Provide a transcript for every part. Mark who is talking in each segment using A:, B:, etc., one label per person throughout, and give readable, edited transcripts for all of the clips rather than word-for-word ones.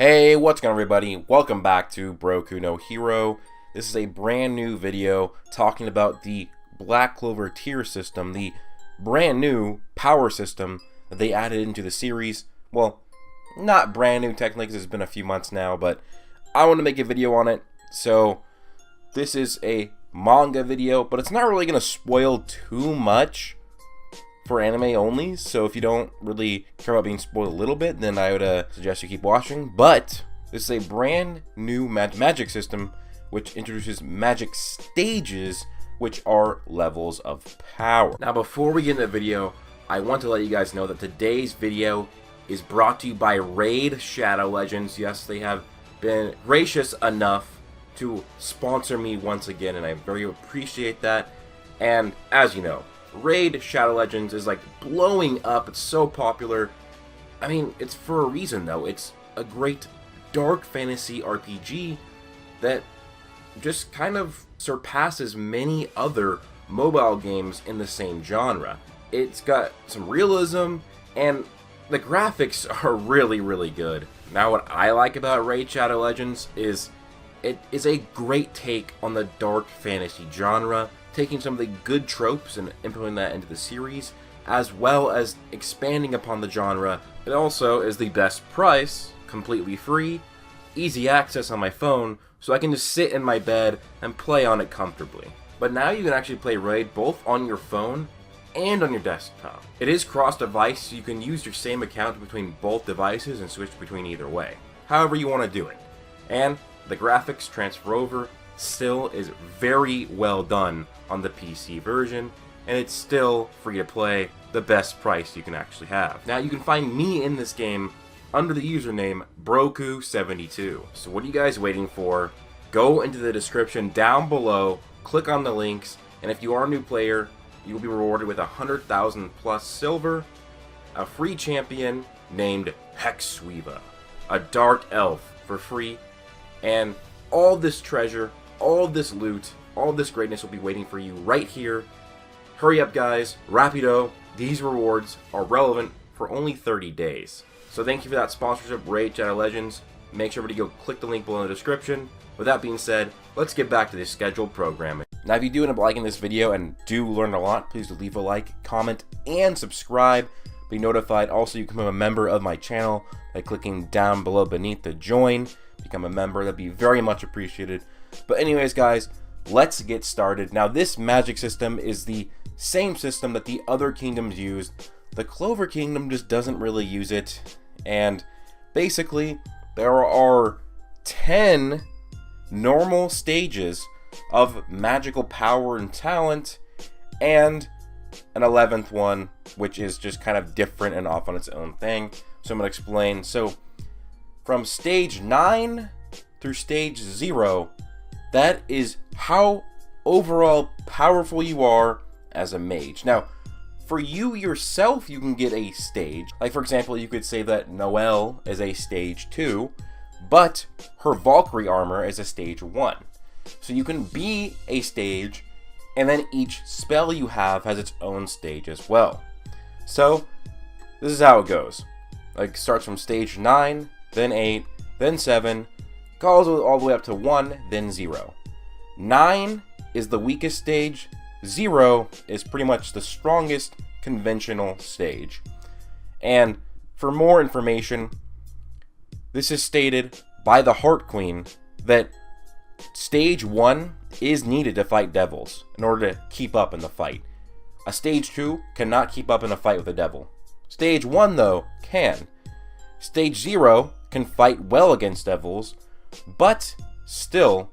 A: Hey, what's going on everybody? Welcome back to Broku no Hero. This is a brand new video talking about the Black Clover tier system, the brand new power system that they added into the series. Well, not brand new technically because it's been a few months now, but I want to make a video on it. So this is a manga video, but it's not really going to spoil too much for anime only, so if you don't really care about being spoiled a little bit, then I would suggest you keep watching. But this is a brand new magic system which introduces magic stages, which are levels of power. Now before we get into the video, I want to let you guys know that today's video is brought to you by Raid Shadow Legends. Yes, they have been gracious enough to sponsor me once again, and I very appreciate that. And as you know, Raid Shadow Legends is like blowing up. It's so popular. I mean, it's for a reason though. It's a great dark fantasy RPG that just kind of surpasses many other mobile games in the same genre. It's got some realism and the graphics are really good. Now what I like about Raid Shadow Legends is it is a great take on the dark fantasy genre, taking some of the good tropes and implementing that into the series, as well as expanding upon the genre. It also is the best price, completely free, easy access on my phone, so I can just sit in my bed and play on it comfortably. But now you can actually play Raid both on your phone and on your desktop. It is cross-device, so you can use your same account between both devices and switch between either way, however you want to do it. And the graphics transfer over still is very well done on the PC version, and it's still free to play, the best price you can actually have. Now you can find me in this game under the username Broku72. So what are you guys waiting for? Go into the description down below, click on the links, and if you are a new player, you will be rewarded with 100,000 plus silver, a free champion named Hexweaver, a dark elf for free, and all this treasure, all this loot, all this greatness will be waiting for you right here. Hurry up guys, rapido, these rewards are relevant for only 30 days. So thank you for that sponsorship, Raid Shadow Legends. Make sure everybody go click the link below in the description. With that being said, let's get back to the scheduled programming. Now if you do end up liking this video and do learn a lot, please leave a like, comment, and subscribe. Be notified. Also, you can become a member of my channel by clicking down below beneath the join. Become a member, that'd be very much appreciated. But anyways guys, let's get started. Now this magic system is the same system that the other kingdoms used. The Clover Kingdom just doesn't really use it. And basically, there are 10 normal stages of magical power and talent, and an 11th one, which is just kind of different and off on its own thing. So I'm going to explain. So from stage 9 through stage 0, that is how overall powerful you are as a mage. Now, for you yourself, you can get a stage. Like, for example, you could say that Noelle is a stage 2, but her Valkyrie armor is a stage 1. So you can be a stage, and then each spell you have has its own stage as well. So, this is how it goes. Like, starts from stage 9, then 8, then 7, goes all the way up to 1, then 0. 9 is the weakest stage, 0 is pretty much the strongest conventional stage. And for more information, this is stated by the Heart Queen that stage 1 is needed to fight devils in order to keep up in the fight. A stage 2 cannot keep up in a fight with a devil. Stage 1 though can. Stage 0 can fight well against devils, but still,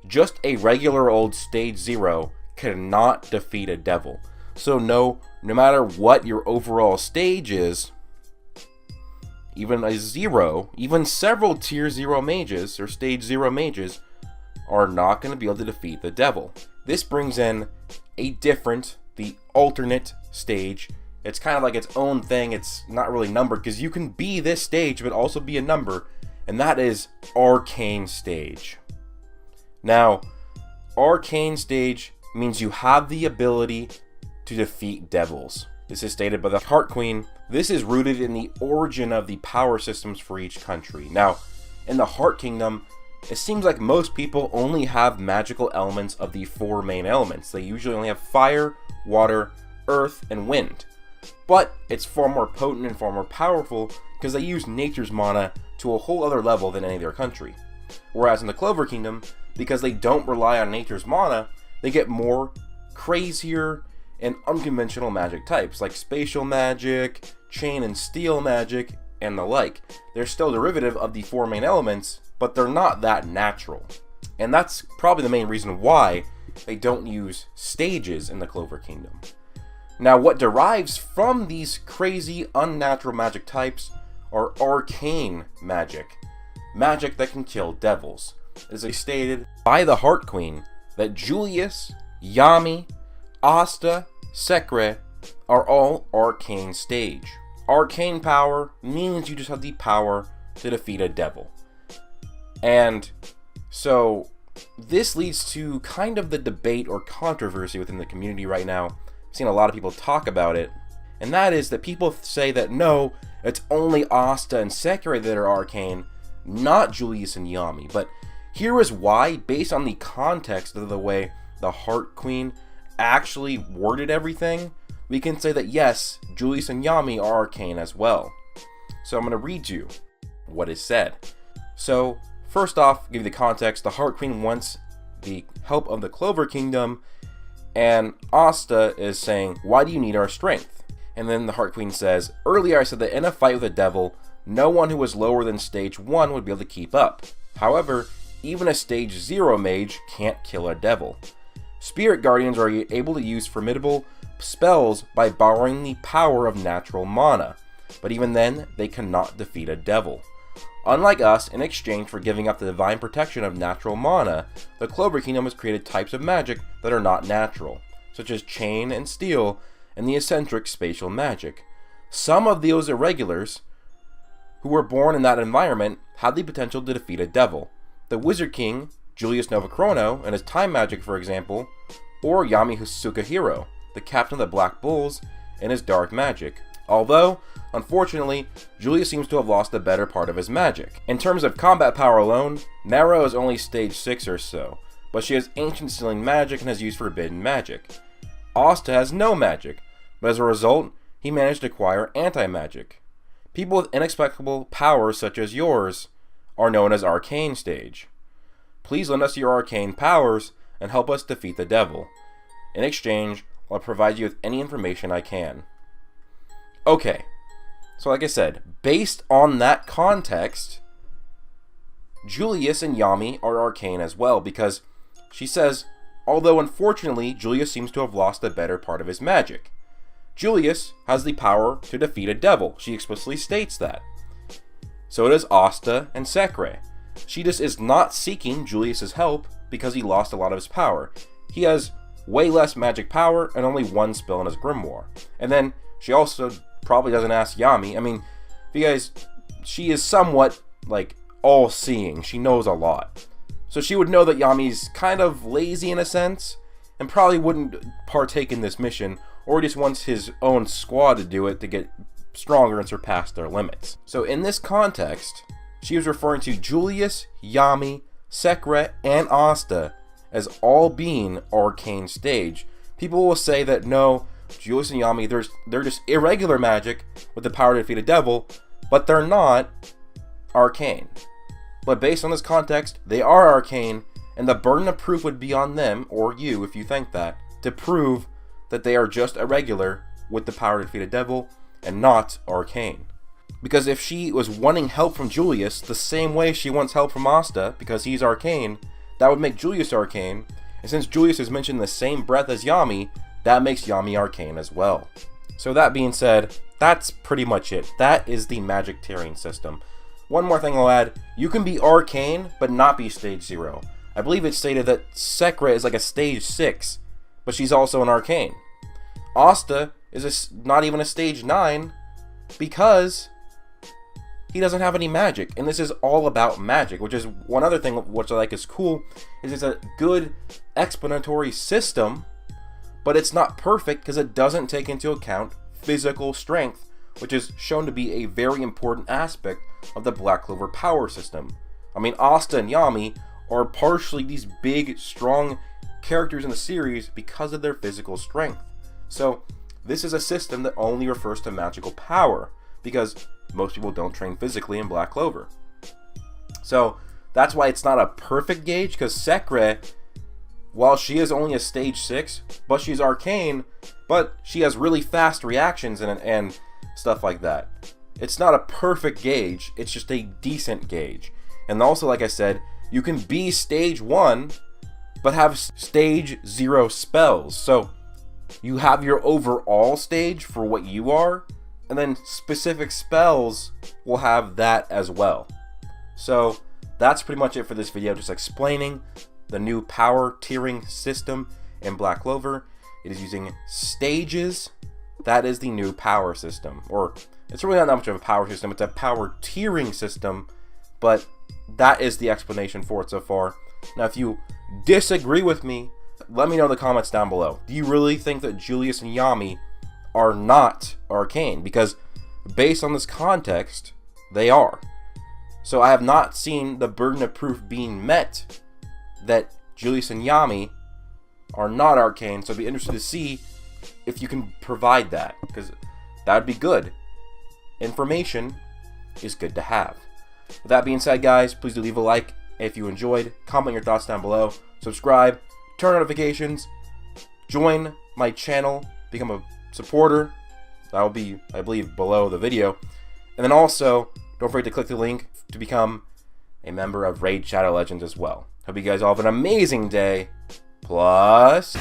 A: just a regular old stage 0 cannot defeat a devil. So no matter what your overall stage is, even a 0, even several tier 0 mages or stage 0 mages are not going to be able to defeat the devil. This brings in the alternate stage. It's kind of like its own thing. It's not really numbered because you can be this stage but also be a number, and that is Arcane stage. Now, Arcane stage means you have the ability to defeat devils. This is stated by the Heart Queen. This is rooted in the origin of the power systems for each country. Now, in the Heart Kingdom, it seems like most people only have magical elements of the 4 main elements. They usually only have fire, water, earth, and wind. But it's far more potent and far more powerful because they use nature's mana to a whole other level than any other country. Whereas in the Clover Kingdom, because they don't rely on nature's mana, they get more crazier and unconventional magic types like spatial magic, chain and steel magic, and the like. They're still derivative of the 4 main elements, but they're not that natural. And that's probably the main reason why they don't use stages in the Clover Kingdom. Now, what derives from these crazy, unnatural magic types are arcane magic. Magic that can kill devils. It is stated by the Heart Queen that Julius, Yami, Asta, Sekre are all arcane stage. Arcane power means you just have the power to defeat a devil. And so this leads to kind of the debate or controversy within the community right now. I've seen a lot of people talk about it, and that is that people say that no, it's only Asta and Sekre that are arcane, not Julius and Yami. But here is why, based on the context of the way the Heart Queen actually worded everything, we can say that yes, Julius and Yami are arcane as well. So I'm going to read you what is said. So first off, give you the context. The Heart Queen wants the help of the Clover Kingdom, and Asta is saying, why do you need our strength? And then the Heart Queen says, earlier I said that in a fight with a devil, no one who was lower than stage 1 would be able to keep up. However, even a stage 0 mage can't kill a devil. Spirit Guardians are able to use formidable spells by borrowing the power of natural mana, but even then, they cannot defeat a devil. Unlike us, in exchange for giving up the divine protection of natural mana, the Clover Kingdom has created types of magic that are not natural, such as chain and steel, and the eccentric spatial magic. Some of those irregulars, who were born in that environment, had the potential to defeat a devil. The Wizard King, Julius Novachrono, and his time magic, for example, or Yami Sukahiro, the captain of the Black Bulls, and his dark magic. Although, unfortunately, Julius seems to have lost the better part of his magic. In terms of combat power alone, Nero is only stage 6 or so, but she has ancient sealing magic and has used forbidden magic. Asta has no magic, but as a result, he managed to acquire anti-magic. People with inexplicable powers such as yours are known as Arcane stage. Please lend us your arcane powers and help us defeat the devil. In exchange, I'll provide you with any information I can. Okay, so like I said, based on that context, Julius and Yami are arcane as well, because she says, although unfortunately Julius seems to have lost the better part of his magic. Julius has the power to defeat a devil. She explicitly states that. So does Asta and Sekre. She just is not seeking Julius's help because he lost a lot of his power. He has way less magic power and only 1 spell in his grimoire. And then she also probably doesn't ask Yami. I mean, if you guys, she is somewhat like all-seeing. She knows a lot. So she would know that Yami's kind of lazy in a sense and probably wouldn't partake in this mission, or just wants his own squad to do it to get stronger and surpass their limits. So in this context, she was referring to Julius, Yami, Sekre, and Asta as all being arcane stage. People will say that no, Julius and Yami, they're just irregular magic with the power to defeat a devil, but they're not arcane. But based on this context, they are arcane, and the burden of proof would be on them, or you if you think that, to prove that they are just irregular with the power to defeat a devil and not arcane. Because if she was wanting help from Julius the same way she wants help from Asta because he's arcane, that would make Julius arcane, and since Julius is mentioned in the same breath as Yami, that makes Yami arcane as well. So that being said, that's pretty much it. That is the magic tiering system. One more thing I'll add, you can be arcane but not be stage 0. I believe it's stated that Sekre is like a stage 6, but she's also an arcane. Asta is not even a stage 9 because he doesn't have any magic, and this is all about magic, which is one other thing which I like is cool, is it's a good explanatory system, but it's not perfect because it doesn't take into account physical strength, which is shown to be a very important aspect of the Black Clover power system. I mean, Asta and Yami are partially these big, strong characters in the series because of their physical strength. So this is a system that only refers to magical power, because most people don't train physically in Black Clover. So that's why it's not a perfect gauge, because Sekre, while she is only a stage 6, but she's arcane, but she has really fast reactions and stuff like that. It's not a perfect gauge, it's just a decent gauge. And also, like I said, you can be stage 1, but have stage 0 spells. So you have your overall stage for what you are, and then specific spells will have that as well. So that's pretty much it for this video, just explaining the new power tiering system in Black Clover. It is using stages. That is the new power system. Or it's really not that much of a power system, it's a power tiering system, but that is the explanation for it so far. Now, if you disagree with me, let me know in the comments down below. Do you really think that Julius and Yami are not arcane? Because based on this context, they are. So I have not seen the burden of proof being met that Julius and Yami are not arcane. So I'd be interested to see if you can provide that, because that would be good. Information is good to have. With that being said, guys, please do leave a like if you enjoyed. Comment your thoughts down below. Subscribe. Turn on notifications. Join my channel. Become a supporter. That will be, I believe, below the video. And then also, don't forget to click the link to become a member of Raid Shadow Legends as well. Hope you guys all have an amazing day. Plus...